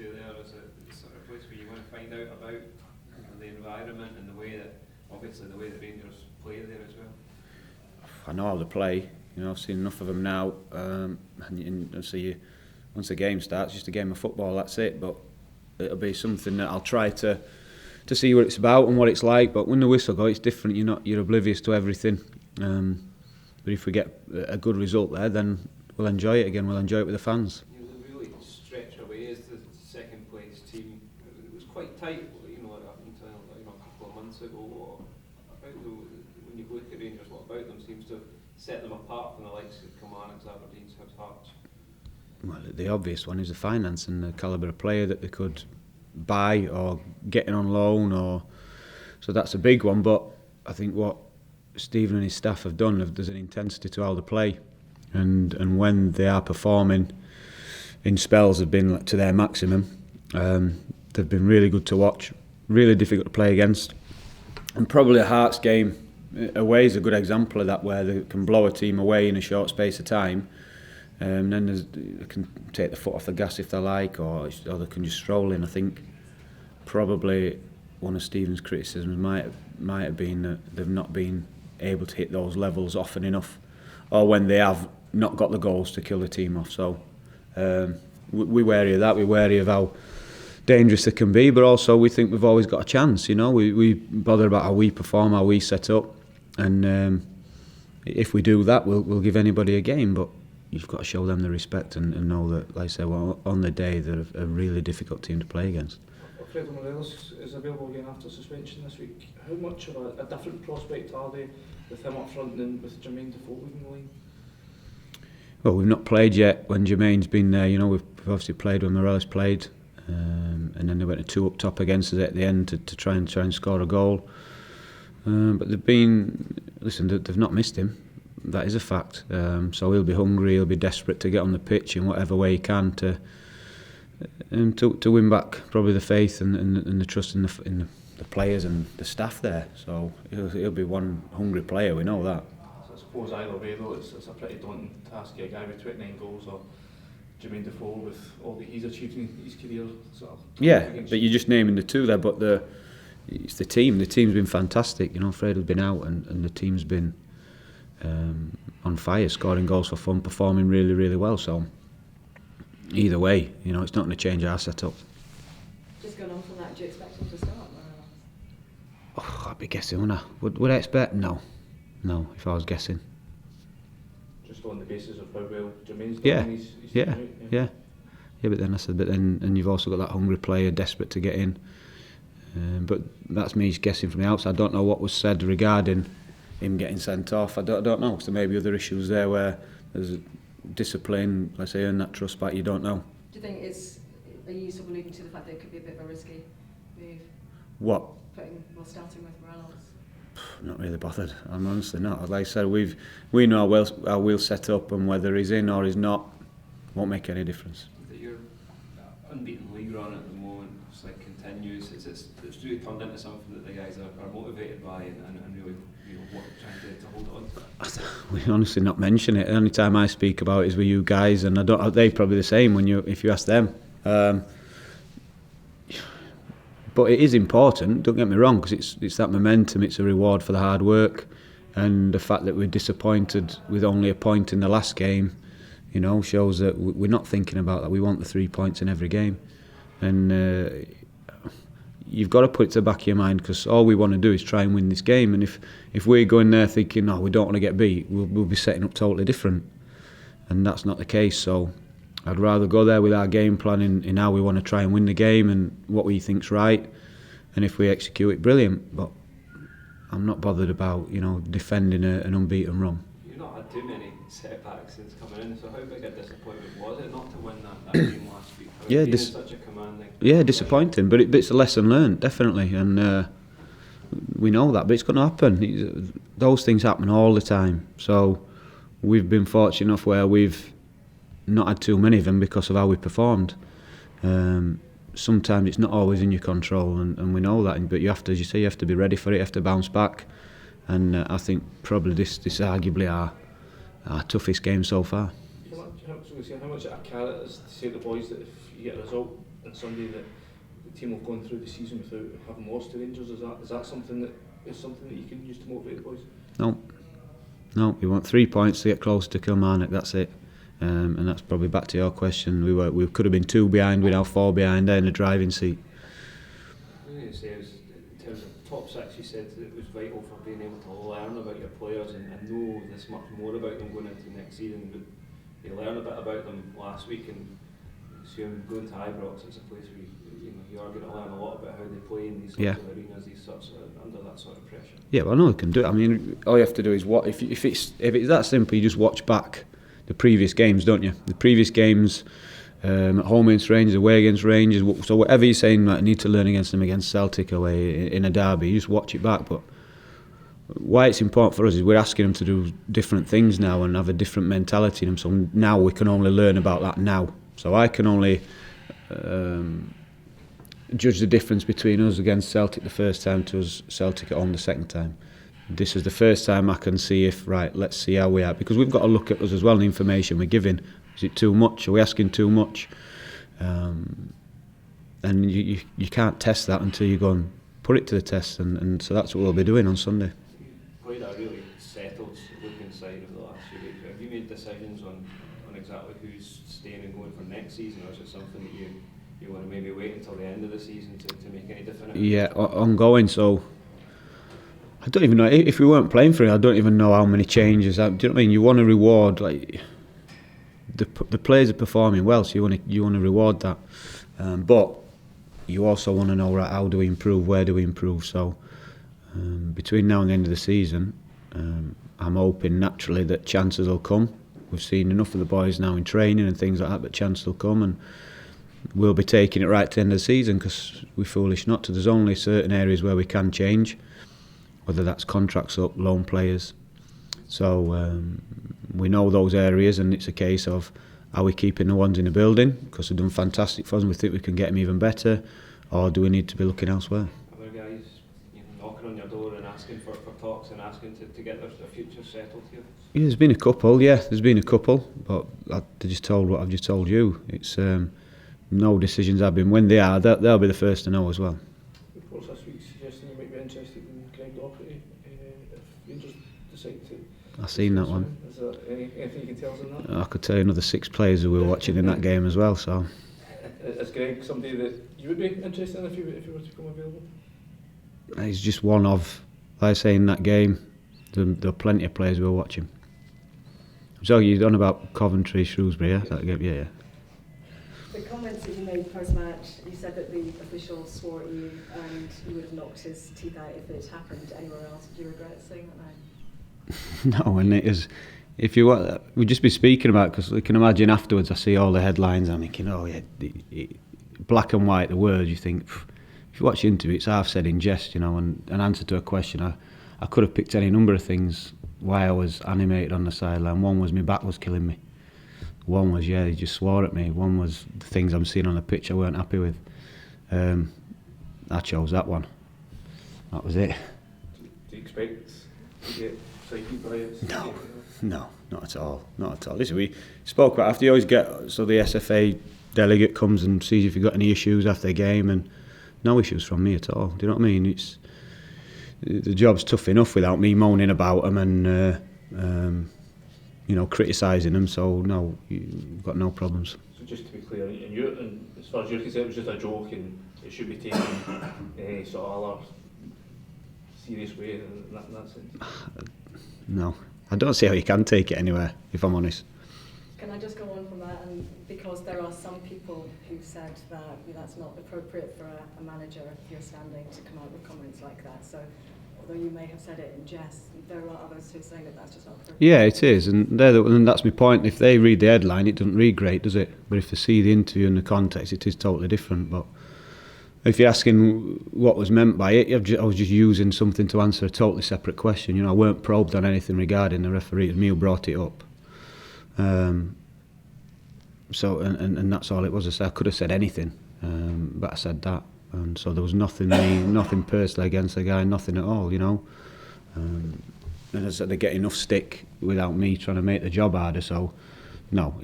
to there is a sort of place where you want to find out about the environment and the way that, obviously, the way the Rangers play there as well? I know how they play. I've seen enough of them now. And so once the game starts, just a game of football. That's it. But it'll be something that I'll try to see what it's about and what it's like. But when the whistle goes, it's different. You're oblivious to everything. But if we get a good result there, then we'll enjoy it again. We'll enjoy it with the fans. It was a really stretch away as the second place team. It was quite tight, up until a couple of months ago. When you look at Rangers, what about them seems to set them apart from the likes of Kilmarnock, Aberdeen, Hibs, Hearts? Well, the obvious one is the finance and the calibre of player that they could buy or getting on loan, so that's a big one. But I think what Stephen and his staff have done, there's an intensity to how they play, and when they are performing in spells have been to their maximum. They've been really good to watch, really difficult to play against, and probably a Hearts game away is a good example of that, where they can blow a team away in a short space of time, and then they can take the foot off the gas if they like, or they can just stroll in. I think probably one of Stephen's criticisms might have been that they've not been able to hit those levels often enough, or when they have not got the goals to kill the team off. So we're wary of that. We're wary of how dangerous they can be, but also we think we've always got a chance. We bother about how we perform, how we set up, and if we do that, we'll give anybody a game. But you've got to show them the respect and know that, like I say, on the day, they're a really difficult team to play against. Alfredo Morelos is available again after suspension this week. How much of a different prospect are they with him up front than with Jermaine Defoe leading the line? Well, we've not played yet when Jermaine's been there. We've obviously played when Morelos played, and then they went to two up top against us at the end to try and score a goal. But they've not missed him. That is a fact. So he'll be hungry. He'll be desperate to get on the pitch in whatever way he can to win back probably the faith and the trust in the players and the staff there. So he'll be one hungry player. We know that. So I suppose either way though, it's a pretty daunting task. A guy with 29 goals or Jermaine Defoe with all that he's achieved in his career. Yeah, but you're just naming the two there. But it's the team. The team's been fantastic. Fredo's been out and the team's been on fire, scoring goals for fun, performing really, really well. So either way, it's not going to change our setup. Just going on from that, do you expect him to start? I'd be guessing, wouldn't I? Would I expect? No, if I was guessing. Just on the basis of how well Jermaine's done. Yeah. But then you've also got that hungry player desperate to get in. But that's me guessing from the outside. I don't know what was said regarding him getting sent off. I don't know. So there may be other issues there where there's discipline, let's say, earn that trust back. You don't know. Do you think are you sort of alluding to the fact that it could be a bit of a risky move? What? Starting with Morelos? Not really bothered. I'm honestly not. Like I said, we know how we'll set up, and whether he's in or he's not won't make any difference. Your unbeaten league run at the moment continues. It's really turned into something that the guys are motivated by and really trying to hold on to. We honestly not mention it. The only time I speak about it is with you guys, and they're probably the same if you ask them. But it is important, don't get me wrong, because it's that momentum, it's a reward for the hard work, and the fact that we're disappointed with only a point in the last game, shows that we're not thinking about that. We want the 3 points in every game, and you've got to put it to the back of your mind, because all we want to do is try and win this game. And if we're going there thinking, no, we don't want to get beat, we'll be setting up totally different, and that's not the case. So I'd rather go there with our game plan in how we want to try and win the game and what we think's right, and if we execute it, brilliant. But I'm not bothered about defending an unbeaten run. You've not had too many setbacks since coming in, so how big a disappointment was it not to win that game last week? Such a commanding. Yeah, disappointing, but it's a lesson learned, definitely, and we know that. But it's going to happen. Those things happen all the time. So we've been fortunate enough where we've not had too many of them because of how we performed. Sometimes it's not always in your control, and we know that. But you have to, as you say, you have to be ready for it. You have to bounce back, and I think probably this is arguably our toughest game so far. How much of a carrot is to say to the boys that if you get a result on Sunday that the team have gone through the season without having lost to Rangers? Is that something that you can use to motivate the boys? No, we want 3 points to get closer to Kilmarnock. That's it. And that's probably back to your question. We could have been 2 behind, we're now 4 behind. They're in the driving seat. I was going to say, in terms of top 6, you said that it was vital for being able to learn about your players and know this much more about them going into next season. But you learn a bit about them last week, and assume going to Ibrox, it's a place where you are going to learn a lot about how they play in these sorts of arenas, these sorts of, under that sort of pressure. Yeah, well, I know they can do it. I mean, all you have to do is if it's that simple, you just watch back the previous games, don't you? The previous games, at home against Rangers, away against Rangers. So whatever you're saying, like, I need to learn against them against Celtic away in a derby, you just watch it back. But why it's important for us is we're asking them to do different things now and have a different mentality in them. So now we can only learn about that now. So I can only judge the difference between us against Celtic the first time to us Celtic at home the second time. This is the first time I can see if, right, let's see how we are. Because we've got to look at us as well, the information we're giving. Is it too much? Are we asking too much? And you can't test that until you go and put it to the test. And so that's what we'll be doing on Sunday. You've played a really settled looking side of the last few weeks. Have you made decisions on exactly who's staying and going for next season, or is it something that you want to maybe wait until the end of the season to make any definitive? Yeah, ongoing. So I don't even know if we weren't playing for it. I don't even know how many changes. Do you know what I mean? You want to reward, like, the players are performing well, so you want to reward that. But you also want to know, right, how do we improve? Where do we improve? So between now and the end of the season, I'm hoping naturally that chances will come. We've seen enough of the boys now in training and things like that, but chances will come, and we'll be taking it right to the end of the season because we're foolish not to. There's only certain areas where we can change, whether that's contracts up, loan players. So we know those areas, and it's a case of, are we keeping the ones in the building because they've done fantastic for us and we think we can get them even better, or do we need to be looking elsewhere? Other guys knocking on your door and asking for talks and asking to get their future settled here? Yeah, there's been a couple, but I just told what I've just told you. It's no decisions have been. When they are, they'll be the first to know as well. Reports this week suggesting you might be interested in Greg Doherty if Rangers decide to. I've seen that one. Is there anything you can tell us on that? I could tell you another 6 players who we were watching in that game as well. So, is Greg somebody that you would be interested in if you were to become available? he's just one of, like I say, in that game, there are plenty of players we were watching. So you're on about Coventry, Shrewsbury, yeah? That game, yeah. The comments that you made post-match, you said that the official swore at you and you would have knocked his teeth out if it had happened anywhere else. Do you regret saying that now? No, and it is. If you want, we'd just be speaking about, because we can imagine afterwards. I see all the headlines. I'm thinking, oh yeah, black and white. The words you think. If you watch the interview, it's half said in jest, and an answer to a question. I could have picked any number of things why I was animated on the sideline. One was my back was killing me. One was, he just swore at me. One was the things I'm seeing on the pitch I weren't happy with. I chose that one. That was it. Do you expect to get cited by it? No, not at all. Not at all. Listen, we spoke about after you always get, so the SFA delegate comes and sees if you've got any issues after the game, and no issues from me at all. Do you know what I mean? It's the job's tough enough without me moaning about them and criticising them. So no, you've got no problems. So just to be clear, and as far as you're concerned, it was just a joke, and it should be taken in any sort of other serious way in that sense. No, I don't see how you can take it anywhere, if I'm honest. Can I just go on from that? And because there are some people who've said that that's not appropriate for a manager if you're standing to come out with comments like that. So although you may have said it in jest, there are others who are saying that that's just not appropriate. Yeah, it is, and that's my point. If they read the headline, it doesn't read great, does it? But if they see the interview and the context, it is totally different. But if you're asking what was meant by it, I was just using something to answer a totally separate question. I weren't probed on anything regarding the referee. It was me who brought it up. So that's all it was. I could have said anything, but I said that, and so there was nothing personally against the guy, nothing at all, And as I said, they get enough stick without me trying to make the job harder. So no,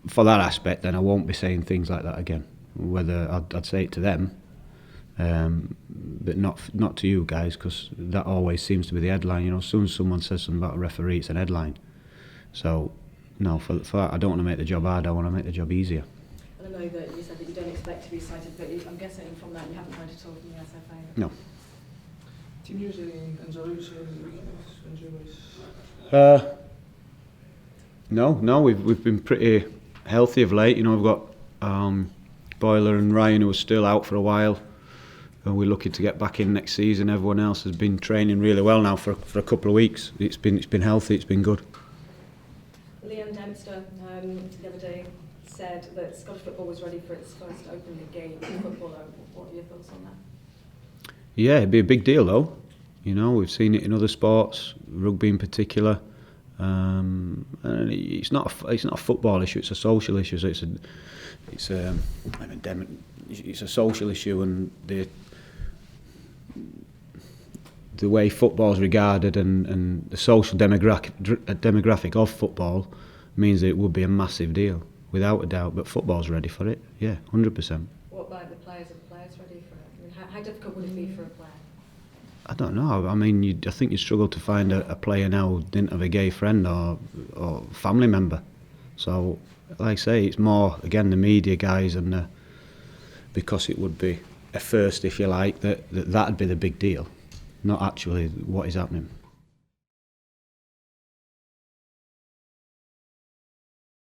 for that aspect, then I won't be saying things like that again. whether I'd say it to them, but not to you guys, because that always seems to be the headline. As soon as someone says something about a referee, it's an headline. So no, for that, I don't want to make the job hard. I want to make the job easier. I know that you said that you don't expect to be cited, but I'm guessing from that you haven't heard at all from the SFA. No. Team news, any ins or outs, injury-wise? No, we've been pretty healthy of late. We've got Boiler and Ryan, who are still out for a while, and we're looking to get back in next season. Everyone else has been training really well now for a couple of weeks. It's been healthy. It's been good. Liam Dempster the other day said that Scottish football was ready for its first Open League game as a footballer. What are your thoughts on that? Yeah, it'd be a big deal though. We've seen it in other sports, rugby in particular. And it's not a football issue; it's a social issue. So it's a social issue, and the way football is regarded and the social demographic of football means that it would be a massive deal, without a doubt. But football's ready for it, yeah, 100%. What about the players? Are the players ready for it? I mean, how difficult would it be for a player? I don't know. I mean, I think you'd struggle to find a player now who didn't have a gay friend or family member. So, like I say, it's more, again, the media guys and because it would be a first, if you like, that'd be the big deal, not actually what is happening.